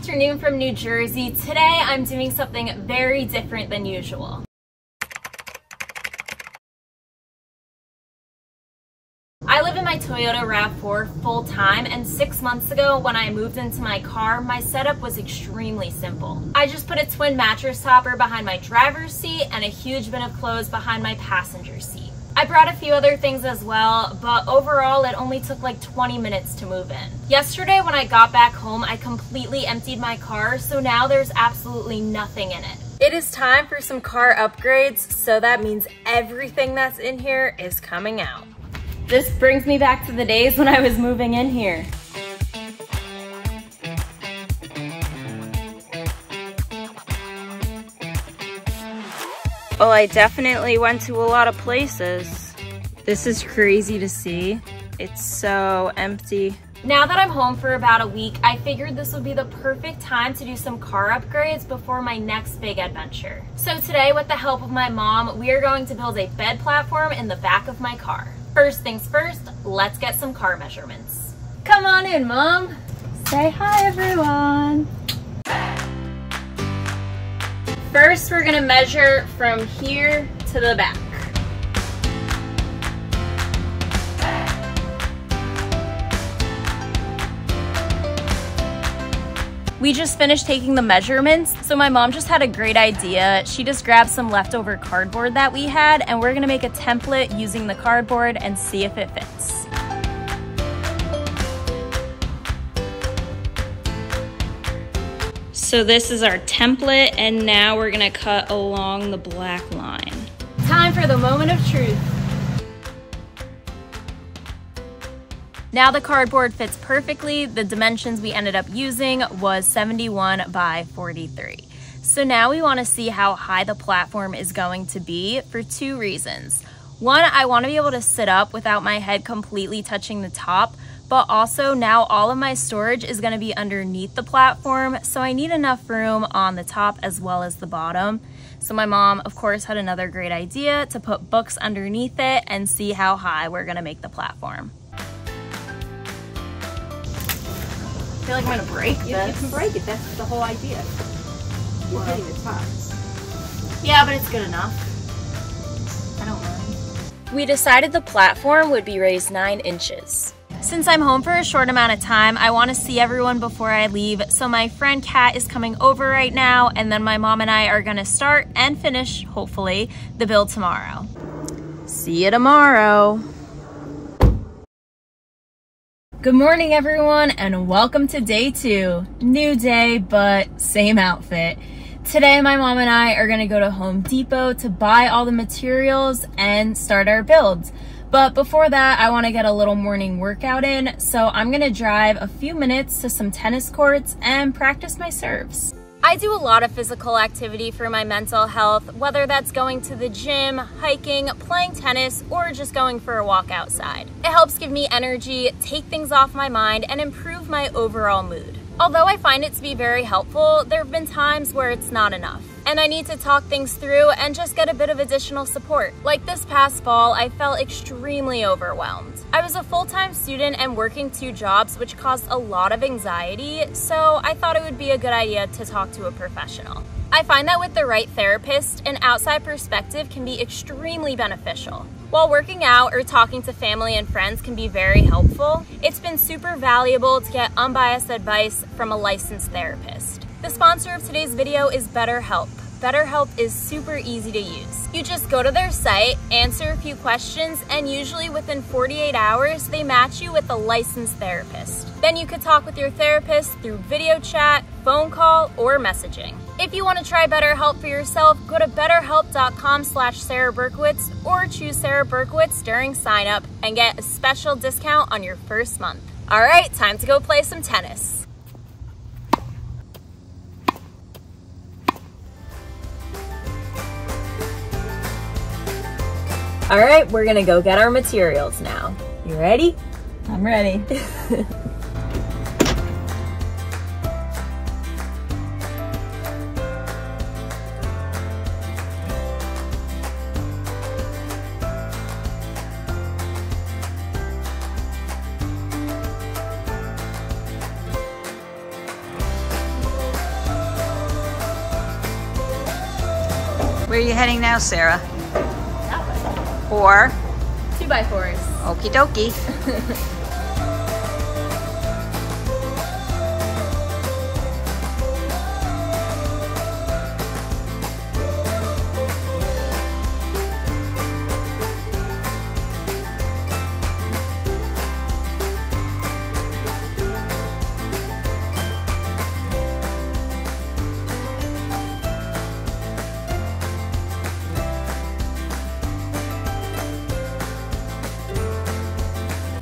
afternoon from New Jersey. Today I'm doing something very different than usual. I live in my Toyota RAV4 full-time, and 6 months ago when I moved into my car, my setup was extremely simple. I just put a twin mattress topper behind my driver's seat and a huge bin of clothes behind my passenger seat. I brought a few other things as well, but overall it only took like 20 minutes to move in. Yesterday when I got back home, I completely emptied my car, so now there's absolutely nothing in it. It is time for some car upgrades, so that means everything that's in here is coming out. This brings me back to the days when I was moving in here. Oh, I definitely went to a lot of places. This is crazy to see. It's so empty. Now that I'm home for about a week, I figured this would be the perfect time to do some car upgrades before my next big adventure. So today, with the help of my mom, we are going to build a bed platform in the back of my car. First things first, let's get some car measurements. Come on in, Mom. Say hi, everyone. First, we're gonna measure from here to the back. We just finished taking the measurements, so my mom just had a great idea. She just grabbed some leftover cardboard that we had, and we're gonna make a template using the cardboard and see if it fits. So this is our template, and now we're gonna cut along the black line. Time for the moment of truth. Now the cardboard fits perfectly. The dimensions we ended up using was 71 by 43. So now we wanna see how high the platform is going to be for two reasons. One, I wanna be able to sit up without my head completely touching the top, but also now all of my storage is gonna be underneath the platform, so I need enough room on the top as well as the bottom. So my mom, of course, had another great idea to put books underneath it and see how high we're gonna make the platform. I feel like I'm gonna break this. You can break it, that's the whole idea. You're hitting the top. Yeah, but it's good enough. I don't mind. We decided the platform would be raised 9 inches. Since I'm home for a short amount of time, I want to see everyone before I leave, so my friend Kat is coming over right now, and then my mom and I are going to start and finish, hopefully, the build tomorrow. See you tomorrow. Good morning, everyone, and welcome to day 2. New day, but same outfit. Today, my mom and I are going to go to Home Depot to buy all the materials and start our builds. But before that, I want to get a little morning workout in, so I'm going to drive a few minutes to some tennis courts and practice my serves. I do a lot of physical activity for my mental health, whether that's going to the gym, hiking, playing tennis, or just going for a walk outside. It helps give me energy, take things off my mind, and improve my overall mood. Although I find it to be very helpful, there have been times where it's not enough, and I need to talk things through and just get a bit of additional support. Like this past fall, I felt extremely overwhelmed. I was a full-time student and working 2 jobs, which caused a lot of anxiety, so I thought it would be a good idea to talk to a professional. I find that with the right therapist, an outside perspective can be extremely beneficial. While working out or talking to family and friends can be very helpful, it's been super valuable to get unbiased advice from a licensed therapist. The sponsor of today's video is BetterHelp. BetterHelp is super easy to use. You just go to their site, answer a few questions, and usually within 48 hours, they match you with a licensed therapist. Then you could talk with your therapist through video chat, phone call, or messaging. If you want to try BetterHelp for yourself, go to betterhelp.com/Sarah Berkowitz or choose Sarah Berkowitz during sign up and get a special discount on your first month. All right, time to go play some tennis. All right, we're gonna go get our materials now. You ready? I'm ready. Where are you heading now, Sarah? That way. Or? 2x4s. Okie dokie.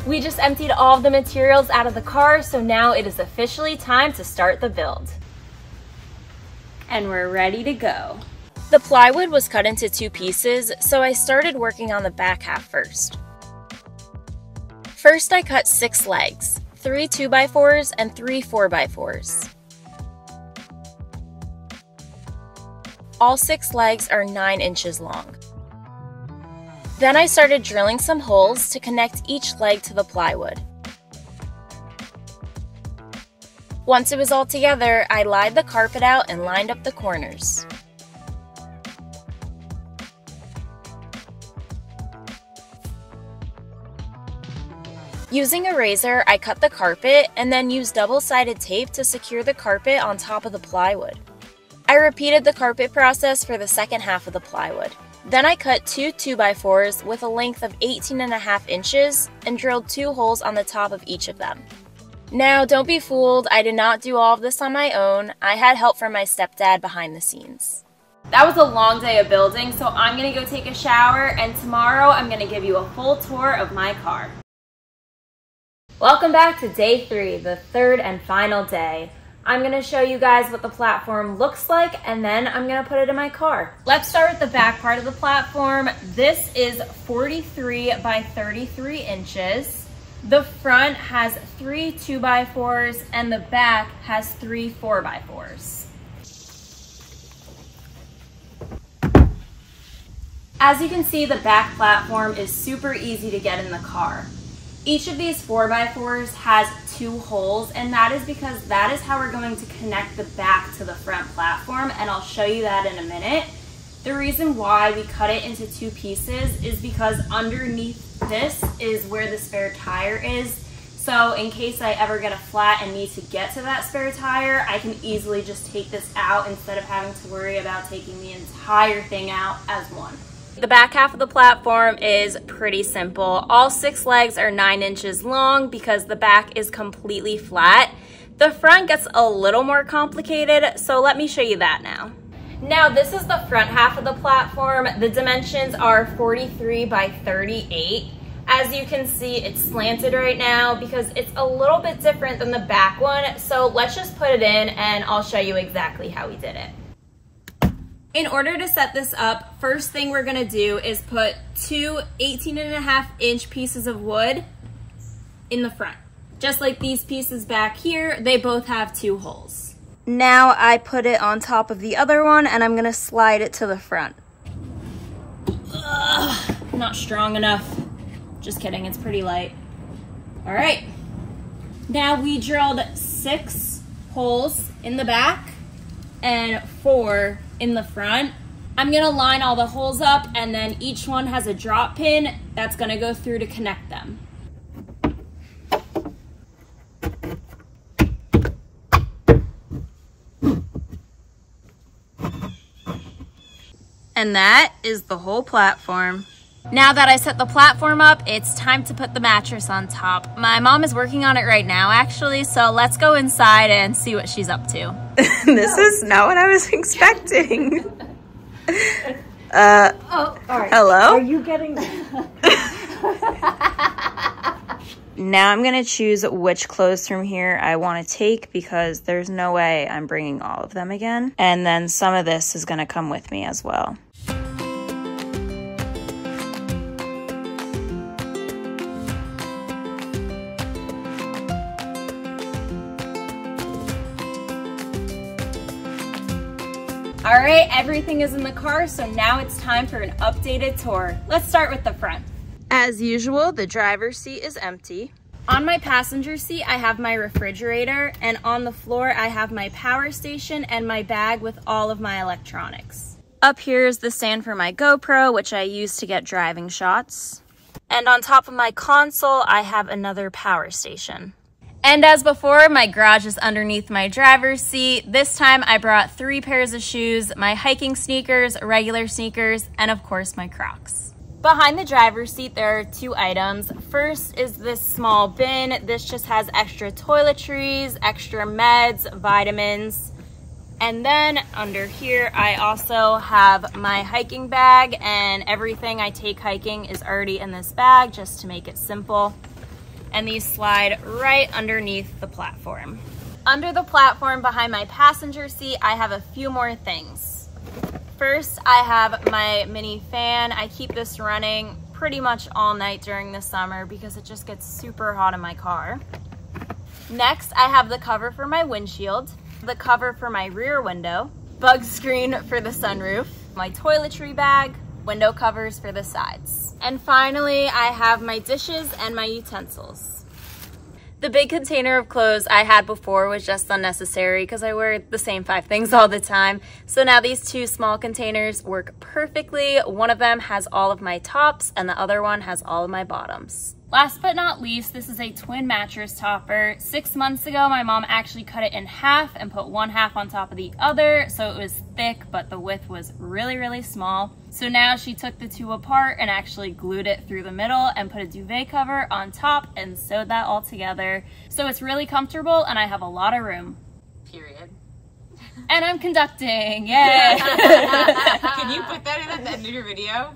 We just emptied all of the materials out of the car, so now it is officially time to start the build. And we're ready to go. The plywood was cut into 2 pieces, so I started working on the back half first. First, I cut 6 legs, 3 2x4s and 3 4x4s. All 6 legs are 9 inches long. Then I started drilling some holes to connect each leg to the plywood. Once it was all together, I laid the carpet out and lined up the corners. Using a razor, I cut the carpet and then used double-sided tape to secure the carpet on top of the plywood. I repeated the carpet process for the second half of the plywood. Then I cut 2 2x4s with a length of 18.5 inches and drilled 2 holes on the top of each of them. Now, don't be fooled, I did not do all of this on my own. I had help from my stepdad behind the scenes. That was a long day of building, so I'm gonna go take a shower, and tomorrow I'm gonna give you a full tour of my car. Welcome back to day 3, the third and final day. I'm going to show you guys what the platform looks like, and then I'm going to put it in my car. Let's start with the back part of the platform. This is 43 by 33 inches. The front has 3 2x4s and the back has 3 4x4s. As you can see, the back platform is super easy to get in the car. Each of these 4x4s has 2 holes, and that is because that is how we're going to connect the back to the front platform, and I'll show you that in a minute. The reason why we cut it into 2 pieces is because underneath this is where the spare tire is. So in case I ever get a flat and need to get to that spare tire, I can easily just take this out instead of having to worry about taking the entire thing out as one. The back half of the platform is pretty simple. All 6 legs are 9 inches long because the back is completely flat. The front gets a little more complicated, so let me show you that now. Now this is the front half of the platform. The dimensions are 43 by 38. As you can see, it's slanted right now because it's a little bit different than the back one. So let's just put it in and I'll show you exactly how we did it. In order to set this up, first thing we're gonna do is put 2 18.5 inch pieces of wood in the front. Just like these pieces back here, they both have 2 holes. Now I put it on top of the other one and I'm gonna slide it to the front. Ugh, not strong enough. Just kidding, it's pretty light. All right, now we drilled 6 holes in the back and 4 in the front. I'm gonna line all the holes up and then each one has a drop pin that's gonna go through to connect them. And that is the whole platform. Now that I set the platform up, it's time to put the mattress on top. My mom is working on it right now, actually, so let's go inside and see what she's up to. This is not what I was expecting. Oh, all right. Hello? Are you getting... Now I'm gonna choose which clothes from here I want to take because there's no way I'm bringing all of them again. And then some of this is gonna come with me as well. All right, everything is in the car, so now it's time for an updated tour. Let's start with the front. As usual, the driver's seat is empty. On my passenger seat, I have my refrigerator, and on the floor, I have my power station and my bag with all of my electronics. Up here is the stand for my GoPro, which I use to get driving shots. And on top of my console, I have another power station. And as before, my garage is underneath my driver's seat. This time I brought 3 pairs of shoes, my hiking sneakers, regular sneakers, and of course my Crocs. Behind the driver's seat, there are 2 items. First is this small bin. This just has extra toiletries, extra meds, vitamins. And then under here, I also have my hiking bag, and everything I take hiking is already in this bag just to make it simple. And these slide right underneath the platform. Under the platform behind my passenger seat, I have a few more things. First, I have my mini fan. I keep this running pretty much all night during the summer because it just gets super hot in my car. Next, I have the cover for my windshield, the cover for my rear window, bug screen for the sunroof, my toiletry bag, window covers for the sides. And finally, I have my dishes and my utensils. The big container of clothes I had before was just unnecessary because I wear the same 5 things all the time. So now these 2 small containers work perfectly. One of them has all of my tops and the other one has all of my bottoms. Last but not least, this is a twin mattress topper. 6 months ago, my mom actually cut it in half and put one half on top of the other, so it was thick, but the width was really, really small. So now she took the 2 apart and actually glued it through the middle and put a duvet cover on top and sewed that all together. So it's really comfortable and I have a lot of room. Period. And I'm conducting, yay! Can you put that in at the end of your video?